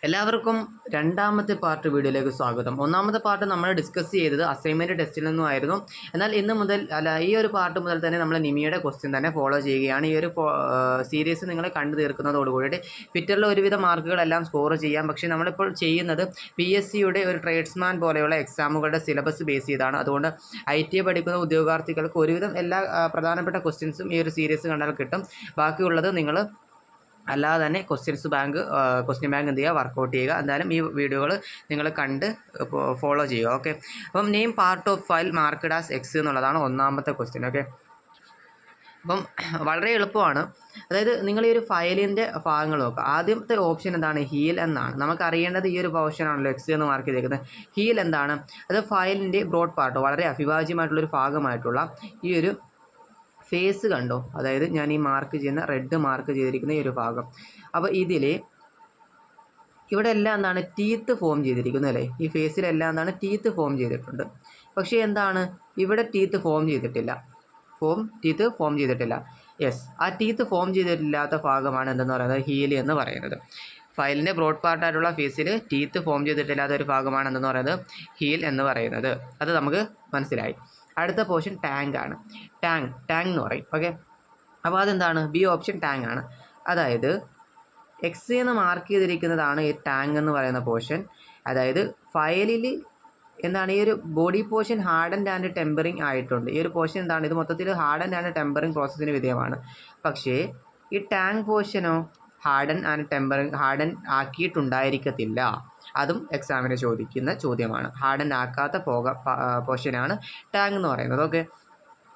എല്ലാവർക്കും രണ്ടാമത്തെ പാർട്ട് വീഡിയോയിലേക്ക് സ്വാഗതം. ഒന്നാമത്തെ പാർട്ട് നമ്മൾ ഡിസ്കസ് ചെയ്തത് അസൈൻമെൻറ്റ് ടെസ്റ്റിൽ നിന്നുമായിരുന്നു. എന്നാൽ ഇന്ന് മുതൽ ഈ ഒരു പാർട്ട് മുതൽ തന്നെ നമ്മൾ നിമിയുടെ ക്വസ്റ്റ്യൻ തന്നെ ഫോളോ ചെയ്യുകയാണ്. ഈ ഒരു സീരീസ് നിങ്ങൾ കണ്ടു തീർക്കുന്നതോടുകൂടിയിട്ട് ട്വിറ്ററിൽ ഒരുവിധ മാർക്കുകളെല്ലാം സ്കോർ ചെയ്യാം. പക്ഷേ നമ്മളിപ്പോൾ ചെയ്യുന്നത് PSCയുടെ ഒരു ട്രേഡ്സ്മാൻ പോലെയുള്ള എക്സാമുകളുടെ സിലബസ് ബേസ് ചെയ്താണ്. അതുകൊണ്ട് ITA പഠിക്കുന്ന ഉദ്യോഗാർത്ഥികൾക്ക് ഒരുവിധം എല്ലാ പ്രധാനപ്പെട്ട ക്വസ്റ്റ്യൻസും ഈ ഒരു സീരീസ് കണ്ടാൽ കിട്ടും. ബാക്കിയുള്ളത് നിങ്ങൾ അല്ലാതെ തന്നെ ക്വസ്റ്റ്യൻ ബാങ്ക് എന്ത് ചെയ്യുക, വർക്കൗട്ട് ചെയ്യുക. എന്തായാലും ഈ വീഡിയോകൾ നിങ്ങൾ കണ്ട് ഫോളോ ചെയ്യുക. ഓക്കെ, അപ്പം name part of file marked as X എന്നുള്ളതാണ് ഒന്നാമത്തെ ക്വസ്റ്റ്യൻ. ഓക്കെ, അപ്പം വളരെ എളുപ്പമാണ്. അതായത് നിങ്ങൾ ഈ ഒരു ഫയലിൻ്റെ ഭാഗങ്ങൾ നോക്കുക. ആദ്യത്തെ ഓപ്ഷൻ എന്താണ്? ഹീൽ എന്നാണ്. നമുക്ക് അറിയേണ്ടത് ഈ ഒരു പോർഷനാണല്ലോ X എന്ന് മാർക്ക് ചെയ്തേക്കുന്നത്. ഹീൽ എന്താണ്? അത് ഫയലിൻ്റെ ബ്രോഡ് പാർട്ട്, വളരെ അവിഭാജ്യമായിട്ടുള്ളൊരു ഭാഗമായിട്ടുള്ള ഈ ഒരു ഫേസ് കണ്ടോ? അതായത് ഞാൻ ഈ മാർക്ക് ചെയ്യുന്ന റെഡ് മാർക്ക് ചെയ്തിരിക്കുന്ന ഈ ഒരു ഭാഗം. അപ്പോൾ ഇവിടെ എല്ലാം എന്താണ്? ടീത്ത് ഫോം ചെയ്തിരിക്കുന്നു അല്ലേ? ഈ ഫേസിലെല്ലാം എന്താണ്? ടീത്ത് ഫോം ചെയ്തിട്ടുണ്ട്. പക്ഷേ എന്താണ്? ഇവിടെ ടീത്ത് ഫോം ചെയ്തിട്ടില്ല. ടീത്ത് ഫോം ചെയ്തിട്ടില്ല. യെസ്, ആ ടീത്ത് ഫോം ചെയ്തിട്ടില്ലാത്ത ഭാഗമാണ് എന്തെന്ന് പറയുന്നത്? ഹീൽ എന്ന് പറയുന്നത്. ഫയലിൻ്റെ ബ്രോഡ് പാർട്ടായിട്ടുള്ള ഫേസിൽ ടീത്ത് ഫോം ചെയ്തിട്ടില്ലാത്ത ഒരു ഭാഗമാണ് എന്തെന്ന് പറയുന്നത്? ഹീൽ എന്ന് പറയുന്നത്. അത് നമുക്ക് മനസ്സിലായി. അടുത്ത പോർഷൻ ടാങ്ക് ആണ്. ടാങ്ക് എന്ന് പറയും. ഓക്കെ, അപ്പോൾ അതെന്താണ്? ബി ഓപ്ഷൻ ടാങ്ക് ആണ്. അതായത് X എന്ന് മാർക്ക് ചെയ്തിരിക്കുന്നതാണ് ഈ ടാങ്ക് എന്ന് പറയുന്ന പോർഷൻ. അതായത് ഫയലിൽ എന്താണ്? ഈ ഒരു body portion hardened and tempering ആയിട്ടുണ്ട്. ഈ ഒരു പോർഷൻ എന്താണ്? ഇത് മൊത്തത്തിൽ ഹാർഡൻഡ് ആൻഡ് ടെമ്പറിങ് പ്രോസസ്സിന് വിധേയമാണ്. പക്ഷേ ഈ ടാങ്ക് പോർഷനോ ഹാർഡൻ ആക്കിയിട്ടുണ്ടായിരിക്കത്തില്ല. അതും എക്സാമിന് ചോദിക്കുന്ന ചോദ്യമാണ്. ഹാർഡൻ ആക്കാത്ത പോർഷനാണ് ടാങ്ക് എന്ന് പറയുന്നത്. ഓക്കെ,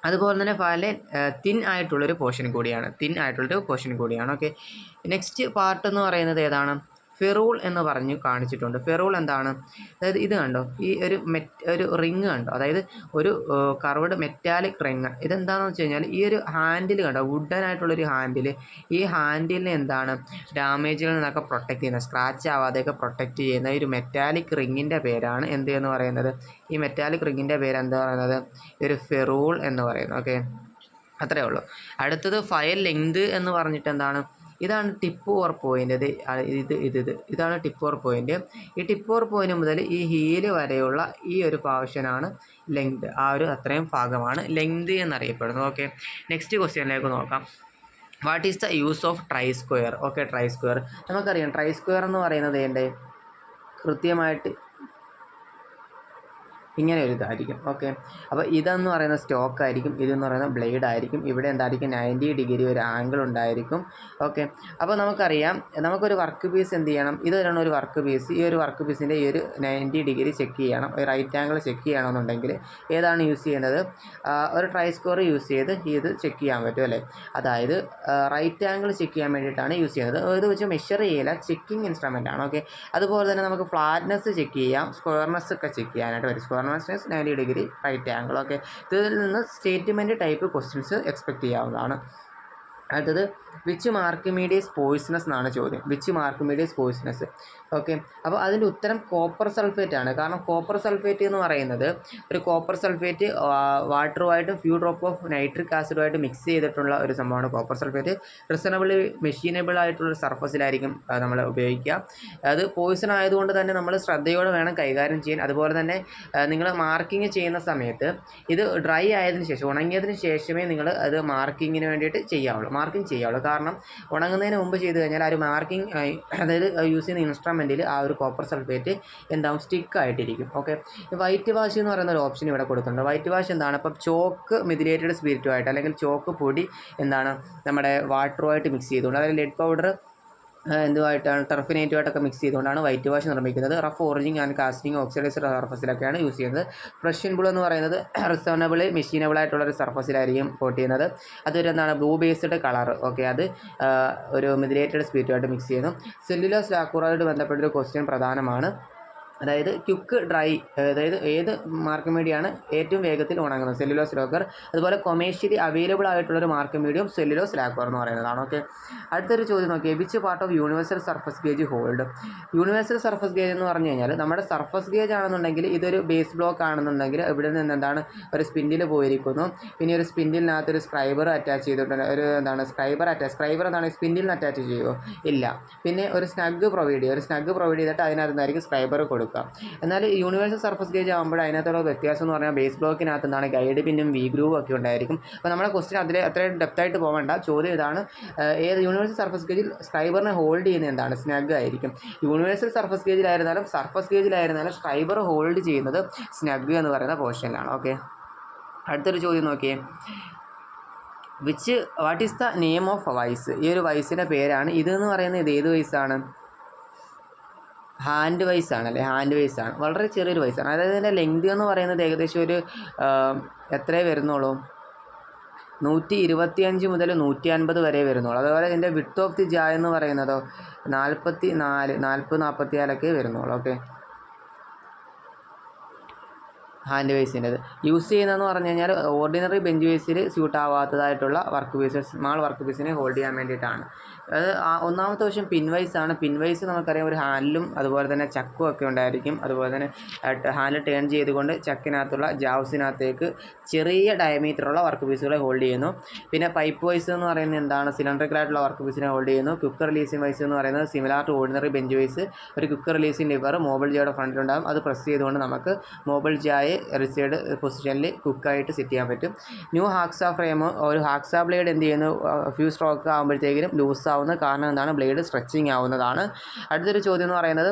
അതുപോലെ തന്നെ ഫയലിലെ തിൻ ആയിട്ടുള്ളൊരു പോർഷൻ കൂടിയാണ്. ഓക്കെ, നെക്സ്റ്റ് പാർട്ട് എന്ന് പറയുന്നത് ഏതാണ്? ഫെറൂൾ എന്ന് പറഞ്ഞു കാണിച്ചിട്ടുണ്ട്. ഫെറൂൾ എന്താണ്? അതായത് ഇത് കണ്ടോ? ഈ ഒരു റിങ് കണ്ടോ? അതായത് ഒരു കർവ്ഡ് മെറ്റാലിക് റിങ്. ഇതെന്താണെന്ന് വെച്ച് കഴിഞ്ഞാൽ ഈ ഒരു ഹാൻഡിൽ കണ്ടോ? വുഡൻ ആയിട്ടുള്ളൊരു ഹാൻഡിൽ. ഈ ഹാൻഡിലിനെ എന്താണ്? ഡാമേജിൽ നിന്നൊക്കെ പ്രൊട്ടക്റ്റ് ചെയ്യുന്ന, സ്ക്രാച്ച് ആവാതെയൊക്കെ പ്രൊട്ടക്റ്റ് ചെയ്യുന്ന ഒരു മെറ്റാലിക് റിങ്ങിൻ്റെ പേരാണ് എന്ത് എന്ന് പറയുന്നത്? ഈ മെറ്റാലിക് റിങ്ങിൻ്റെ പേര് എന്താ പറയുന്നത്? ഒരു ഫെറൂൾ എന്ന് പറയുന്നത്. ഓക്കെ, അത്രയേ ഉള്ളൂ. അടുത്തത് ഫയൽ ലെങ്ത് എന്ന് പറഞ്ഞിട്ട് എന്താണ്? ഇതാണ് ടിപ്പ് ഓർ പോയിൻ്റ്. ഇതാണ് ടിപ്പ് ഓർ പോയിൻ്റ്. ഈ ടിപ്പ് ഓർ പോയിൻ്റ് മുതൽ ഈ ഹീല് വരെയുള്ള ഈ ഒരു പോർഷനാണ് ലെങ്ത്. ആ ഒരു അത്രയും ഭാഗമാണ് ലെങ്ത് എന്നറിയപ്പെടുന്നത്. ഓക്കെ, നെക്സ്റ്റ് ക്വസ്റ്റ്യനിലേക്ക് നോക്കാം. What is the use of try square? Okay, try square നമുക്കറിയാം. ട്രൈ സ്ക്വയർ എന്ന് പറയുന്നത് കൃത്യമായിട്ട് ഇങ്ങനെ ഒരു ഇതായിരിക്കും. ഓക്കെ, അപ്പോൾ ഇതെന്ന് പറയുന്ന സ്റ്റോക്ക് ആയിരിക്കും, ഇതെന്ന് പറയുന്ന ബ്ലേഡ് ആയിരിക്കും. ഇവിടെ എന്തായിരിക്കും? 90 ഡിഗ്രി ഒരു ആംഗിൾ ഉണ്ടായിരിക്കും. ഓക്കെ, അപ്പോൾ നമുക്കറിയാം, നമുക്കൊരു വർക്ക് പീസ് എന്ത് ചെയ്യണം? ഇതാണ് ഒരു വർക്ക് പീസ്. ഈ ഒരു വർക്ക് പീസിൻ്റെ ഈ ഒരു 90 ഡിഗ്രി ചെക്ക് ചെയ്യണം, റൈറ്റ് ആംഗിൾ ചെക്ക് ചെയ്യണമെന്നുണ്ടെങ്കിൽ ഏതാണ് യൂസ് ചെയ്യുന്നത്? ഒരു ട്രൈ സ്ക്വയർ യൂസ് ചെയ്ത് ഇത് ചെക്ക് ചെയ്യാൻ പറ്റും അല്ലേ? അതായത് റൈറ്റ് ആംഗിൾ ചെക്ക് ചെയ്യാൻ വേണ്ടിയിട്ടാണ് യൂസ് ചെയ്യുന്നത്. ഇത് വെച്ച് മെഷർ ചെയ്യില്ല, ചെക്കിങ് ഇൻസ്ട്രുമെൻ്റ് ആണ്. ഓക്കെ, അതുപോലെ തന്നെ നമുക്ക് ഫ്ലാറ്റ്നെസ് ചെക്ക് ചെയ്യാം, സ്ക്വയർനെസ് ഒക്കെ ചെക്ക് ചെയ്യാനായിട്ട് വരും. Squareness 90 degree right angle. Okay, ഇതിൽ നിന്ന് സ്റ്റേറ്റ്മെൻറ്റ് ടൈപ്പ് ക്വസ്റ്റ്യൻസ് എക്സ്പെക്റ്റ് ചെയ്യാവുന്നതാണ്. അടുത്തത് വിച്ച് മാർക്കിമീഡിയസ് പോയിസണസ് എന്നാണ് ചോദ്യം. Which മാർക്കിമീഡിയസ് poisonous? ഓക്കെ, അപ്പോൾ അതിൻ്റെ ഉത്തരം കോപ്പർ സൾഫേറ്റ് ആണ്. കാരണം കോപ്പർ സൾഫേറ്റ് എന്ന് പറയുന്നത് ഒരു കോപ്പർ സൾഫേറ്റ് വാട്ടറുമായിട്ടും ഫ്യൂ ഡ്രോപ്പ് ഓഫ് നൈട്രിക് ആസിഡുമായിട്ട് മിക്സ് ചെയ്തിട്ടുള്ള ഒരു സംഭവമാണ് കോപ്പർ സൾഫേറ്റ്. റിസണബിളി മെഷീനബിൾ ആയിട്ടുള്ള സർഫസിലായിരിക്കും നമ്മൾ ഉപയോഗിക്കുക. അത് പോയിസൺ ആയതുകൊണ്ട് തന്നെ നമ്മൾ ശ്രദ്ധയോടെ വേണം കൈകാര്യം ചെയ്യാൻ. അതുപോലെ തന്നെ നിങ്ങൾ മാർക്കിങ് ചെയ്യുന്ന സമയത്ത് ഇത് ഡ്രൈ ആയതിനു ശേഷം, ഉണങ്ങിയതിന് ശേഷമേ നിങ്ങൾ അത് മാർക്കിങ്ങിന് വേണ്ടിയിട്ട് ചെയ്യാവുള്ളൂ. കാരണം ഉണങ്ങുന്നതിന് മുമ്പ് ചെയ്ത് കഴിഞ്ഞാൽ ആ ഒരു മാർക്കിംഗ്, അതായത് യൂസ് ചെയ്യുന്ന ഇൻസ്ട്രുമെൻറ്റിൽ ആ ഒരു കോപ്പർ സൾഫേറ്റ് എന്താവും? സ്റ്റിക്ക് ആയിട്ടിരിക്കും. ഓക്കെ, വൈറ്റ് വാഷ് എന്ന് പറയുന്ന ഒരു ഓപ്ഷൻ ഇവിടെ കൊടുത്തിട്ടുണ്ട്. വൈറ്റ് വാഷ് എന്താണ്? ഇപ്പം ചോക്ക് മിഥിലേറ്റഡ് സ്പിരിറ്റുമായിട്ട് അല്ലെങ്കിൽ ചോക്ക് പൊടി എന്താണ്? നമ്മുടെ വാട്ടറുമായിട്ട് മിക്സ് ചെയ്തുകൊണ്ട്, അതായത് ലെഡ് പൗഡർ എന്തുമായിട്ടാണ്? ടെർഫിനേറ്റുമായിട്ടൊക്കെ മിക്സ് ചെയ്തുകൊണ്ടാണ് വൈറ്റ് വാഷ് നിർമ്മിക്കുന്നത്. റഫ് ഓറിഞ്ചിങ് ആൻഡ് കാസ്റ്റിംഗ് ഓക്സിഡൈസ്ഡ് സർഫസിലൊക്കെയാണ് യൂസ് ചെയ്യുന്നത്. ബ്രഷ് ബുൾ എന്ന് പറയുന്നത് റിസണബിൾ മെഷീനബിൾ ആയിട്ടുള്ളൊരു സർഫസിലായിരിക്കും കോട്ട് ചെയ്യുന്നത്. അതൊരു എന്താണ്? Blue based colour. ഓക്കെ, അത് ഒരു മിഥിലേറ്റഡ് സ്പിരിറ്റുമായിട്ട് മിക്സ് ചെയ്യുന്നു. സെല്ലുലോസ് ലാക്കൂറുമായിട്ട് ബന്ധപ്പെട്ടൊരു ക്വസ്റ്റ്യൻ പ്രധാനമാണ്. അതായത് ക്വിക്ക് ഡ്രൈ, അതായത് ഏത് മാർക്കിംഗ് മീഡിയമാണ് ഏറ്റവും വേഗത്തിൽ ഉണങ്ങുന്നത്, സെല്ലുലോസ് ലാക്വർ. അതുപോലെ കൊമേഴ്ഷ്യലി അവൈലബിൾ ആയിട്ടുള്ളൊരു മാർക്കിംഗ് മീഡിയം സെല്ലുലോസ് ലാക്വർ എന്ന് പറയുന്നതാണ്. ഓക്കെ, അടുത്തൊരു ചോദ്യം നോക്കിയാൽ which part of universal surface gauge hold. Universal surface gauge എന്ന് പറഞ്ഞു കഴിഞ്ഞാൽ നമ്മുടെ സർഫസ് ഗേജ് ആണെന്നുണ്ടെങ്കിൽ ഇതൊരു ബേസ് ബ്ലോക്ക് ആണെന്നുണ്ടെങ്കിൽ ഇവിടെ നിന്ന് എന്താണ് ഒരു സ്പിൻഡിൽ പോയിരിക്കുന്നു. പിന്നെ ഒരു സ്പിൻഡിലിനകത്ത് ഒരു സ്ക്രൈബർ അറ്റാച്ച് ചെയ്തിട്ടുണ്ട്. ഒരു എന്താണ് സ്ക്രൈബർ എന്താണ് സ്പിൻഡിലിന് അറ്റാച്ച് ചെയ്യുമോ? ഇല്ല. പിന്നെ ഒരു സ്നഗ് പ്രൊവൈഡ് ചെയ്തിട്ട് അതിനകത്തുനിന്നായിരിക്കും സ്ക്രൈബർ കൊടുക്കുക. എന്നാൽ യൂണിവേഴ്സൽ സർഫസ് ഗേജ് ആകുമ്പോൾ അതിനകത്തുള്ള വ്യത്യാസം എന്ന് പറഞ്ഞാൽ ബേസ് ബ്ലോക്കിനകത്ത് എന്താണ് ഗൈഡ് പിന്നും വി ഗ്രൂവും ഒക്കെ ഉണ്ടായിരിക്കും. അപ്പോൾ നമ്മുടെ ക്വസ്റ്റ്യൻ അതിൽ അത്രയും ഡെപ്തായിട്ട് പോകേണ്ട. ചോദ്യം ഇതാണ്, ഏത് യൂണിവേഴ്സൽ സർഫസ് ഗേജിൽ സ്ക്രൈബറിനെ ഹോൾഡ് ചെയ്യുന്നത് എന്താണ്? സ്നഗ് ആയിരിക്കും. യൂണിവേഴ്സൽ സർഫസ് ഗേജിലായിരുന്നാലും സ്ക്രൈബർ ഹോൾഡ് ചെയ്യുന്നത് സ്നഗ് എന്ന് പറയുന്ന പോർഷനിലാണ്. ഓക്കെ, അടുത്തൊരു ചോദ്യം നോക്കിയേ, what is the name of vise. ഈ ഒരു വൈസിൻ്റെ പേരാണ് ഇതെന്ന് പറയുന്നത്. ഇത് ഏത് വൈസാണ്? ഹാൻഡ് വൈസ് ആണല്ലേ, ഹാൻഡ് വൈസ് ആണ്. വളരെ ചെറിയൊരു വൈസാണ്. അതായത് ഇതിൻ്റെ ലെങ്ത് എന്ന് പറയുന്നത് ഏകദേശം ഒരു എത്രയേ വരുന്നുള്ളൂ, 125 മുതൽ 150 വരെ വരുന്നുള്ളൂ. അതുപോലെ ഇതിൻ്റെ വിഡ്ത്ത് ഓഫ് ദി ജാ എന്ന് പറയുന്നതോ 44 വരുന്നുള്ളൂ. ഓക്കെ, ഹാൻഡ് വൈസിൻ്റെത് യൂസ് ചെയ്യുന്നതെന്ന് പറഞ്ഞു കഴിഞ്ഞാൽ ഓർഡിനറി ബെഞ്ച് വൈസിൽ സ്യൂട്ട് ആവാത്തതായിട്ടുള്ള വർക്ക് പീസസ്, സ്മാൾ വർക്ക് പീസിനെ ഹോൾഡ് ചെയ്യാൻ വേണ്ടിയിട്ടാണ്. അത് ഒന്നാമത്തെ വശം പിൻ വൈസാണ്. പിൻ വൈസ് നമുക്കറിയാം ഒരു ഹാൻഡിലും അതുപോലെ തന്നെ ചക്കും ഒക്കെ ഉണ്ടായിരിക്കും. അതുപോലെ തന്നെ ഹാൻഡിൽ ടേൺ ചെയ്തുകൊണ്ട് ചക്കിനകത്തുള്ള ജാവ്സിനകത്തേക്ക് ചെറിയ ഡയമീറ്ററുള്ള വർക്ക് പീസുകളെ ഹോൾഡ് ചെയ്യുന്നു. പിന്നെ പൈപ്പ് വൈസ് എന്ന് പറയുന്നത് എന്താണ്? സിലിണ്ടറിക്കലായിട്ടുള്ള വർക്ക് പീസിനെ ഹോൾഡ് ചെയ്യുന്നു. ക്വിക്ക് റിലീസിംഗ് വൈസ് എന്ന് പറയുന്നത് similar to ordinary bench vise ഒരു ക്വിക്ക് റിലീസിംഗ് ലിവർ മോബിൾ ജായുടെ ഫ്രണ്ടിലുണ്ടാകും. അത് പ്രസ് ചെയ്തുകൊണ്ട് നമുക്ക് മോബിൾ ജായെ റിസൈഡ് പൊസിഷനിൽ കുക്കായിട്ട് സെറ്റ് ചെയ്യാൻ പറ്റും. ന്യൂ ഹാക്സാ ഫ്രെയിം, ഒരു ഹാക്സാ ബ്ലേഡ് എന്ത് ചെയ്യുന്നു, ഫ്യൂ സ്ട്രോക്ക് ആകുമ്പോഴത്തേക്കും ലൂസ് ആവുന്ന കാരണം എന്താണ്? ബ്ലേഡ് സ്ട്രെച്ചിങ് ആവുന്നതാണ്. അടുത്തൊരു ചോദ്യം എന്ന് പറയുന്നത്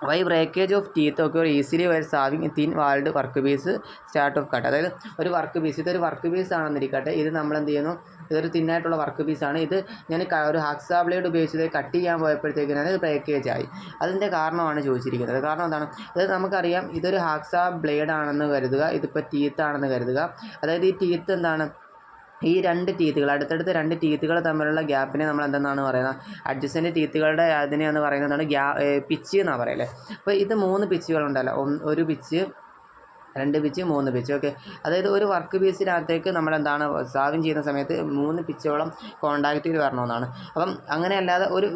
വൈ ബ്രേക്കേജ് ഓഫ് ടീത്ത് ഒക്കെ easily vise having thin walled work piece start of cut. അതായത് ഒരു വർക്ക് പീസ്, ഇതൊരു വർക്ക് പീസ് ആണെന്നിരിക്കട്ടെ, ഇത് നമ്മൾ എന്ത് ചെയ്യുന്നു, ഇതൊരു തിന്നായിട്ടുള്ള വർക്ക് പീസാണ്. ഇത് ഞാൻ ഒരു ഹാക്സാ ബ്ലേഡ് ഉപയോഗിച്ചത് കട്ട് ചെയ്യാൻ പോയപ്പോഴത്തേക്കിനാണ് ഇത് ബ്രേക്കേജ് ആയി. അതിൻ്റെ കാരണമാണ് ചോദിച്ചിരിക്കുന്നത്. കാരണം എന്താണ്? അതായത് നമുക്കറിയാം ഇതൊരു ഹാക്സാ ബ്ലേഡ് ആണെന്ന് കരുതുക, ഇതിപ്പോൾ ടീത്ത് ആണെന്ന് കരുതുക. അതായത് ഈ ടീത്ത് എന്താണ്, ഈ രണ്ട് ടീത്തുകൾ, അടുത്തടുത്ത് രണ്ട് ടീത്തുകൾ തമ്മിലുള്ള ഗ്യാപ്പിനെ നമ്മൾ എന്തെന്നാണ് പറയുന്നത്? അഡ്ജസ്റ്റൻ്റ് ടീത്തുകളുടെ അതിനെയാണ് പറയുന്നതാണ് പിച്ച് എന്നാണ് പറയല്ലേ. അപ്പോൾ ഇത് 3 പിച്ചുകളുണ്ടല്ലോ, ഒരു പിച്ച്, 2 പിച്ച്, 3 പിച്ച്. ഓക്കെ, അതായത് ഒരു വർക്ക് പീസിനകത്തേക്ക് നമ്മൾ എന്താണ് സാവിങ് ചെയ്യുന്ന സമയത്ത് 3 പിച്ചോളം കോണ്ടാക്റ്റിൽ വരണമെന്നാണ്. അപ്പം അങ്ങനെയല്ലാതെ ഒരു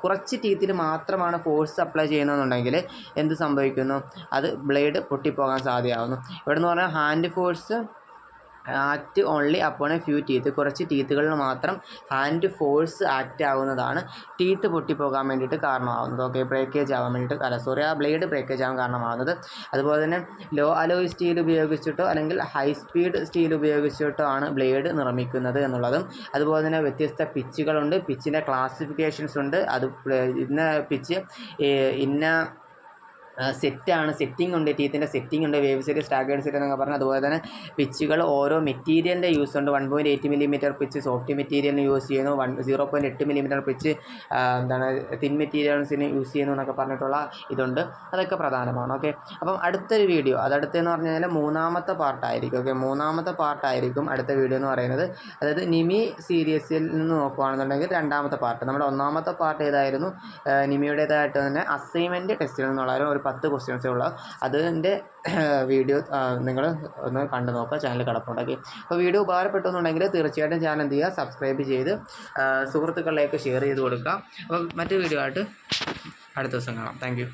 കുറച്ച് ടീത്തിൽ മാത്രമാണ് ഫോഴ്സ് അപ്ലൈ ചെയ്യുന്നതെന്നുണ്ടെങ്കിൽ എന്ത് സംഭവിക്കുന്നു? അത് ബ്ലേഡ് പൊട്ടിപ്പോകാൻ സാധ്യമാകുന്നു. ഇവിടെ എന്ന് പറഞ്ഞാൽ hand force act only upon A few teeth, കുറച്ച് ടീത്തുകളിൽ മാത്രം ഹാൻഡ് ഫോഴ്സ് ആക്റ്റ് ആവുന്നതാണ് ടീത്ത് പൊട്ടിപ്പോകാൻ വേണ്ടിയിട്ട് കാരണമാകുന്നത്. ഓക്കെ, ബ്രേക്കേജ് ആവാൻ വേണ്ടിയിട്ട് ആ ബ്ലേഡ് ബ്രേക്കേജ് ആവാൻ കാരണമാകുന്നത്. അതുപോലെ തന്നെ ലോ അലോയ് സ്റ്റീൽ ഉപയോഗിച്ചിട്ടോ അല്ലെങ്കിൽ ഹൈ സ്പീഡ് സ്റ്റീൽ ഉപയോഗിച്ചിട്ടോ ആണ് ബ്ലേഡ് നിർമ്മിക്കുന്നത് എന്നുള്ളതും. അതുപോലെ തന്നെ വ്യത്യസ്ത പിച്ചുകളുണ്ട്, പിച്ചിൻ്റെ ക്ലാസിഫിക്കേഷൻസ് ഉണ്ട്. അത് ഇന്ന പിച്ച് സെറ്റിംഗ് ഉണ്ട്, ടീത്തിൻ്റെ സെറ്റിംഗ് ഉണ്ട്, വേവ് സെറ്റ്, സ്റ്റാഗേർഡ് സെറ്റ് എന്നൊക്കെ പറഞ്ഞാൽ. അതുപോലെ തന്നെ പിച്ചുകൾ ഓരോ മെറ്റീരിയലിൻ്റെ യൂസ് ഉണ്ട്. 1.8 മില്ലിമീറ്റർ പിച്ച് സോഫ്റ്റ് മെറ്റീരിയലിന് യൂസ് ചെയ്യുന്നു, 0.8 മില്ലിമീറ്റർ പിച്ച് തിൻ മെറ്റീരിയൽസിന് യൂസ് ചെയ്യുന്നു എന്നൊക്കെ പറഞ്ഞിട്ടുള്ള ഇതുണ്ട്. അതൊക്കെ പ്രധാനമാണ്. ഓക്കെ, അപ്പം അടുത്തൊരു വീഡിയോ, അതടുത്തെന്ന് പറഞ്ഞു കഴിഞ്ഞാൽ 3ാമത്തെ പാർട്ടായിരിക്കും. ഓക്കെ, 3ാമത്തെ പാർട്ടായിരിക്കും അടുത്ത വീഡിയോ എന്ന് പറയുന്നത്. അതായത് നിമി സീരീസിൽ നിന്ന് നോക്കുകയാണെന്നുണ്ടെങ്കിൽ 2ാമത്തെ പാർട്ട്. നമ്മുടെ 1ാമത്തെ പാർട്ട് ഏതായിരുന്നു? നിമിയുടേതായിട്ട് തന്നെ അസൈൻമെൻറ്റ് ടെസ്റ്റിൽ നിന്നുള്ള ഒരു 10 ക്വസ്റ്റ്യൻസേ ഉള്ളൂ. അതിൻ്റെ വീഡിയോ നിങ്ങൾ ഒന്ന് കണ്ടു നോക്കുക, ചാനൽ കിടപ്പുണ്ടാക്കി. അപ്പോൾ വീഡിയോ ഉപകാരപ്പെട്ടു എന്നുണ്ടെങ്കിൽ തീർച്ചയായിട്ടും ചാനൽ എന്ത് ചെയ്യുക, സബ്സ്ക്രൈബ് ചെയ്ത് സുഹൃത്തുക്കളിലേക്ക് ഷെയർ ചെയ്ത് കൊടുക്കുക. അപ്പോൾ മറ്റൊരു വീഡിയോ ആയിട്ട് അടുത്ത ദിവസം കാണാം. Thank you.